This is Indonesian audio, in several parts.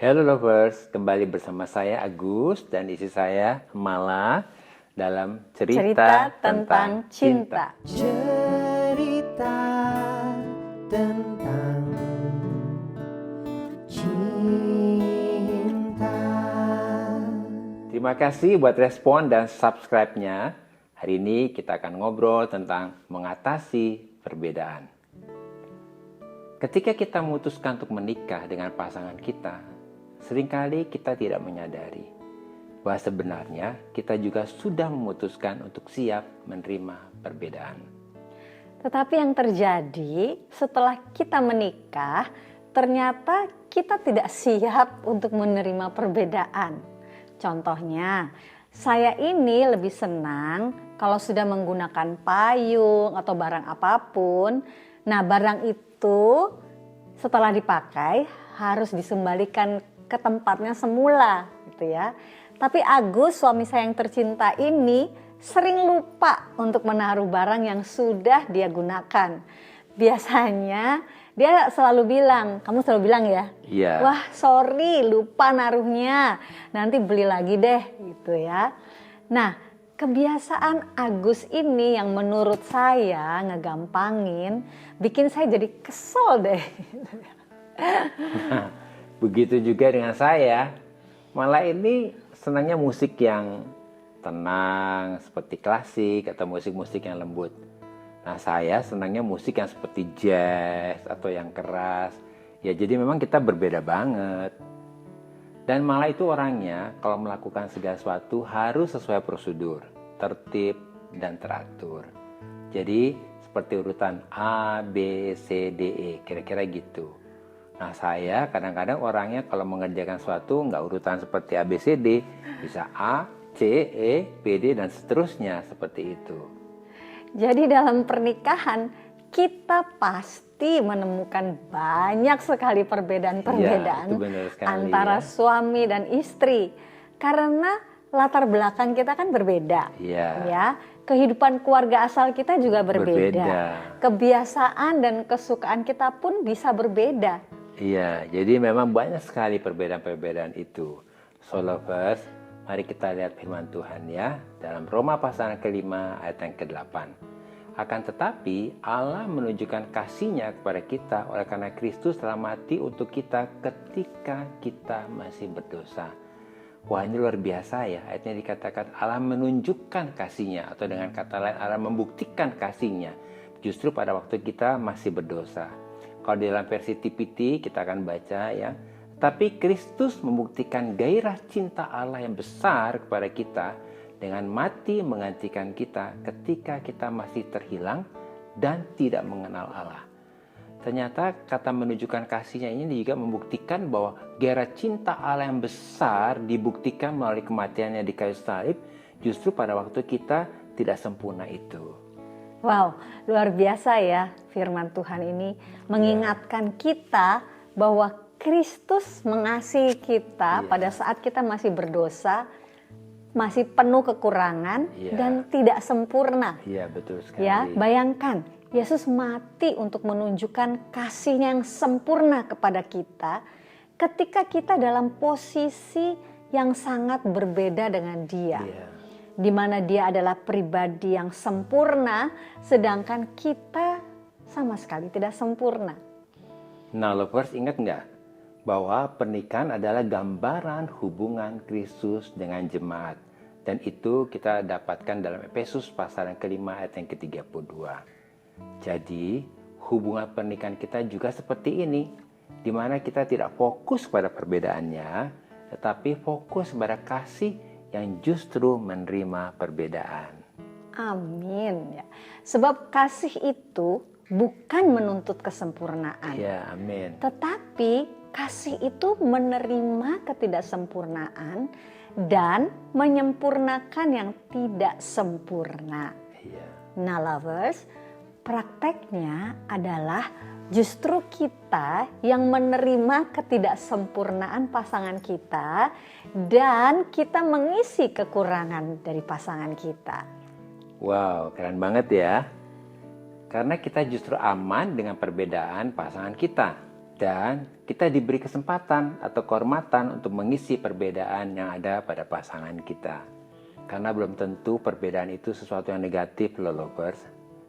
Hello lovers, kembali bersama saya Agus dan istri saya Mala dalam cerita tentang cinta. Cerita tentang cinta. Terima kasih buat respon dan subscribe-nya. Hari ini kita akan ngobrol tentang mengatasi perbedaan. Ketika kita memutuskan untuk menikah dengan pasangan kita, seringkali kita tidak menyadari bahwa sebenarnya kita juga sudah memutuskan untuk siap menerima perbedaan. Tetapi yang terjadi setelah kita menikah, ternyata kita tidak siap untuk menerima perbedaan. Contohnya, saya ini lebih senang kalau sudah menggunakan payung atau barang apapun. Nah, barang itu setelah dipakai harus disembalikan ke tempatnya semula gitu ya. Tapi Agus, suami saya yang tercinta ini sering lupa untuk menaruh barang yang sudah dia gunakan. Biasanya dia selalu bilang, kamu selalu bilang ya, Iya. wah sorry lupa naruhnya, nanti beli lagi deh gitu ya. Nah, kebiasaan Agus ini yang menurut saya ngegampangin, bikin saya jadi kesel deh. Begitu juga dengan saya. Malah ini senangnya musik yang tenang seperti klasik atau musik-musik yang lembut. Nah, saya senangnya musik yang seperti jazz atau yang keras. Ya, jadi memang kita berbeda banget. Dan malah itu orangnya kalau melakukan segala sesuatu harus sesuai prosedur, tertib dan teratur. Jadi seperti urutan A, B, C, D, E, kira-kira gitu. Nah, saya kadang-kadang orangnya kalau mengerjakan sesuatu nggak urutan seperti A, B, C, D, bisa A, C, E, B, D, dan seterusnya seperti itu. Jadi dalam pernikahan kita pasti menemukan banyak sekali perbedaan-perbedaan Iya, itu benar sekali, antara ya. suami dan istri. Karena latar belakang kita kan berbeda. Iya. Ya, kehidupan keluarga asal kita juga berbeda. Kebiasaan dan kesukaan kita pun bisa berbeda. Iya, jadi memang banyak sekali perbedaan-perbedaan itu. So lovers, mari kita lihat firman Tuhan ya, dalam Roma pasal ke-5 ayat yang ke-8. Akan tetapi Allah menunjukkan kasih-Nya kepada kita oleh karena Kristus telah mati untuk kita ketika kita masih berdosa. Wah, ini luar biasa ya, ayatnya dikatakan Allah menunjukkan kasih-Nya, atau dengan kata lain Allah membuktikan kasih-Nya justru pada waktu kita masih berdosa. Kalau di dalam versi TPT kita akan baca ya, tapi Kristus membuktikan gairah cinta Allah yang besar kepada kita dengan mati menggantikan kita ketika kita masih terhilang dan tidak mengenal Allah. Ternyata kata menunjukkan kasih-Nya ini juga membuktikan bahwa gairah cinta Allah yang besar dibuktikan melalui kematiannya di kayu salib justru pada waktu kita tidak sempurna itu. Wow, luar biasa ya firman Tuhan ini mengingatkan kita bahwa Kristus mengasihi kita pada saat kita masih berdosa, masih penuh kekurangan dan tidak sempurna. Iya, betul sekali. Ya, bayangkan Yesus mati untuk menunjukkan kasih-Nya yang sempurna kepada kita ketika kita dalam posisi yang sangat berbeda dengan Dia. Iya. Di mana Dia adalah pribadi yang sempurna, sedangkan kita sama sekali tidak sempurna. Nah, lovers, ingat nggak bahwa pernikahan adalah gambaran hubungan Kristus dengan jemaat, dan itu kita dapatkan dalam Efesus pasal yang ke-5 ayat yang ke-32. Jadi hubungan pernikahan kita juga seperti ini, di mana kita tidak fokus pada perbedaannya, tetapi fokus pada kasih yang justru menerima perbedaan. Amin. Ya. Sebab kasih itu bukan menuntut kesempurnaan. Ya, amin. Tetapi kasih itu menerima ketidaksempurnaan dan menyempurnakan yang tidak sempurna. Iya. Nah, lovers, prakteknya adalah justru kita yang menerima ketidaksempurnaan pasangan kita dan kita mengisi kekurangan dari pasangan kita. Wow, keren banget ya. Karena kita justru aman dengan perbedaan pasangan kita. Dan kita diberi kesempatan atau kehormatan untuk mengisi perbedaan yang ada pada pasangan kita. Karena belum tentu perbedaan itu sesuatu yang negatif loh lovers.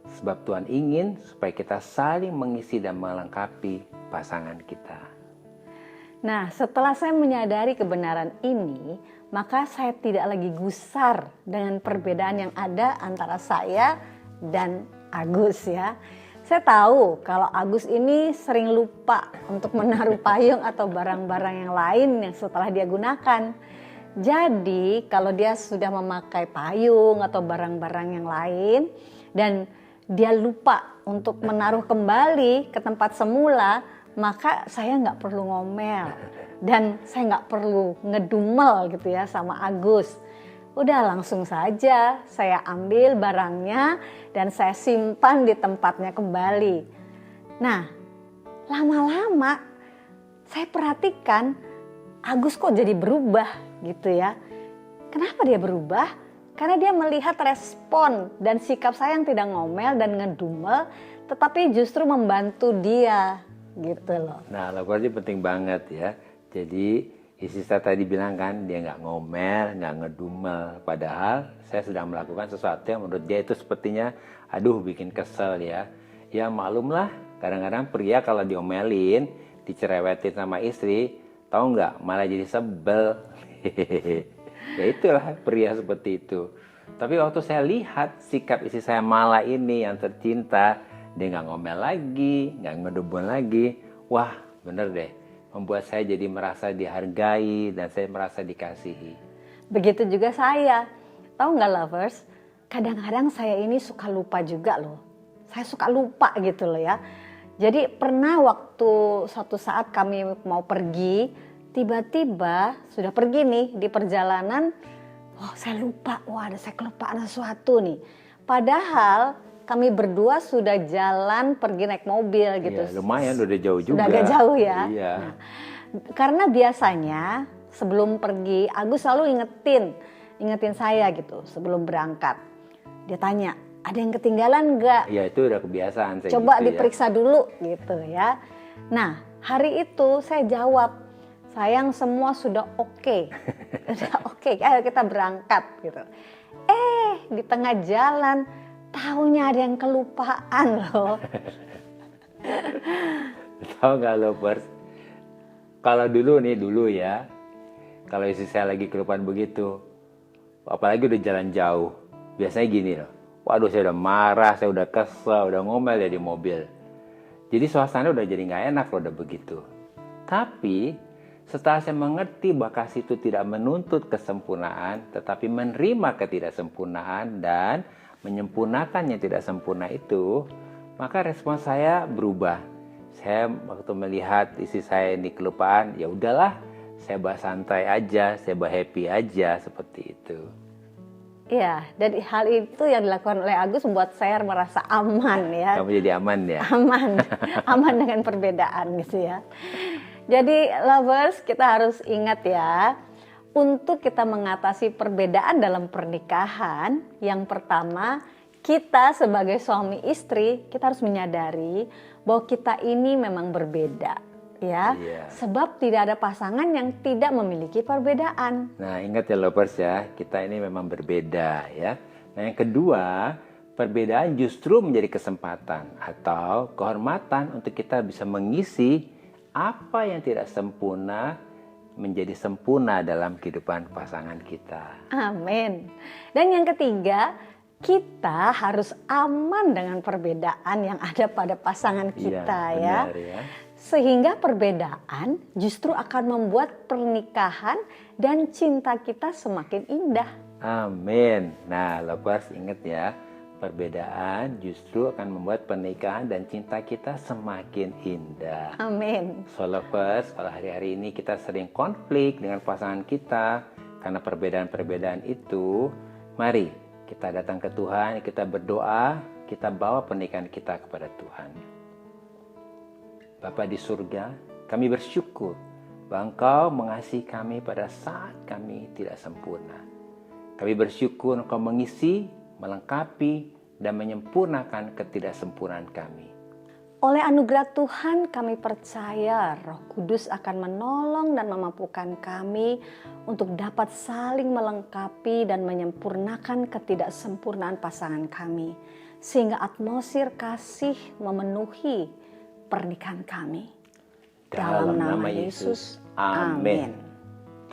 Sebab Tuhan ingin supaya kita saling mengisi dan melengkapi pasangan kita. Nah, setelah saya menyadari kebenaran ini, maka saya tidak lagi gusar dengan perbedaan yang ada antara saya dan Agus ya. Saya tahu kalau Agus ini sering lupa untuk menaruh payung atau barang-barang yang lain yang setelah dia gunakan. Jadi kalau dia sudah memakai payung atau barang-barang yang lain dan dia lupa untuk menaruh kembali ke tempat semula, maka saya nggak perlu ngomel dan saya nggak perlu ngedumel gitu ya sama Agus. Udah langsung saja saya ambil barangnya dan saya simpan di tempatnya kembali. Nah, lama-lama saya perhatikan Agus kok jadi berubah gitu ya. Kenapa dia berubah? Karena dia melihat respon dan sikap saya yang tidak ngomel dan ngedumel, tetapi justru membantu dia gitu loh. Nah, laporan penting banget ya. Jadi istri saya tadi bilang kan dia nggak ngomel, nggak ngedumel. Padahal saya sedang melakukan sesuatu yang menurut dia itu sepertinya aduh bikin kesel ya. Ya maklumlah kadang-kadang pria kalau diomelin, dicerewetin sama istri, tahu nggak malah jadi sebel. Ya itulah pria seperti itu. Tapi waktu saya lihat sikap istri saya malah ini yang tercinta, dia nggak ngomel lagi, nggak ngedumel lagi. Wah bener deh. Membuat saya jadi merasa dihargai dan saya merasa dikasihi. Begitu juga saya. Tahu nggak lovers? Kadang-kadang saya ini suka lupa juga loh. Saya suka lupa gitu loh ya. Jadi pernah waktu suatu saat kami mau pergi, tiba-tiba sudah pergi nih di perjalanan. Oh saya lupa, wah saya kelupaan sesuatu nih. Padahal kami berdua sudah jalan pergi naik mobil gitu. Iya, lumayan udah jauh juga. Sudah agak jauh ya. Iya. Nah, karena biasanya sebelum pergi Agus selalu ingetin saya gitu sebelum berangkat. Dia tanya, ada yang ketinggalan nggak? Iya itu udah kebiasaan saya. Coba gitu, diperiksa dulu gitu ya. Nah hari itu saya jawab, sayang semua sudah oke. Sudah oke, ayo kita berangkat gitu. Di tengah jalan taunya ada yang kelupaan loh. Tahu nggak lovers? Kalau dulu ya, kalau istri saya lagi kelupaan begitu, apalagi udah jalan jauh, biasanya gini loh. Waduh saya udah marah, saya udah kesel, udah ngomel ya di mobil. Jadi suasana udah jadi nggak enak loh udah begitu. Tapi setelah saya mengerti bahwa kasih itu tidak menuntut kesempurnaan, tetapi menerima ketidaksempurnaan dan menyempurnakan yang tidak sempurna itu, maka respon saya berubah. Saya waktu melihat istri saya ini kelupaan, ya udahlah, saya bahas santai aja, saya bahas happy aja seperti itu. Iya, dan hal itu yang dilakukan oleh Agus membuat saya merasa aman ya. Kamu jadi aman ya? Aman dengan perbedaan gitu ya. Jadi lovers, kita harus ingat ya, untuk kita mengatasi perbedaan dalam pernikahan, yang pertama kita sebagai suami istri, kita harus menyadari bahwa kita ini memang berbeda. Ya, sebab tidak ada pasangan yang tidak memiliki perbedaan. Nah ingat ya lovers ya, kita ini memang berbeda ya. Nah yang kedua, perbedaan justru menjadi kesempatan atau kehormatan untuk kita bisa mengisi apa yang tidak sempurna menjadi sempurna dalam kehidupan pasangan kita. Amin. Dan yang ketiga, kita harus aman dengan perbedaan yang ada pada pasangan kita ya. Benar, ya. Sehingga perbedaan justru akan membuat pernikahan dan cinta kita semakin indah. Amin. Nah, lovers ingat ya, perbedaan justru akan membuat pernikahan dan cinta kita semakin indah. Amin. So lovers, kalau hari-hari ini kita sering konflik dengan pasangan kita karena perbedaan-perbedaan itu, mari kita datang ke Tuhan, kita berdoa, kita bawa pernikahan kita kepada Tuhan. Bapa di surga, kami bersyukur bahwa Engkau mengasihi kami pada saat kami tidak sempurna. Kami bersyukur Engkau mengisi, melengkapi, dan menyempurnakan ketidaksempurnaan kami. Oleh anugerah Tuhan kami percaya Roh Kudus akan menolong dan memampukan kami untuk dapat saling melengkapi dan menyempurnakan ketidaksempurnaan pasangan kami. Sehingga atmosfer kasih memenuhi pernikahan kami. Dalam nama Yesus, amin.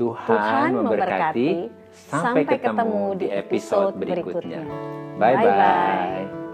Tuhan memberkati. Sampai ketemu di episode berikutnya. Bye-bye.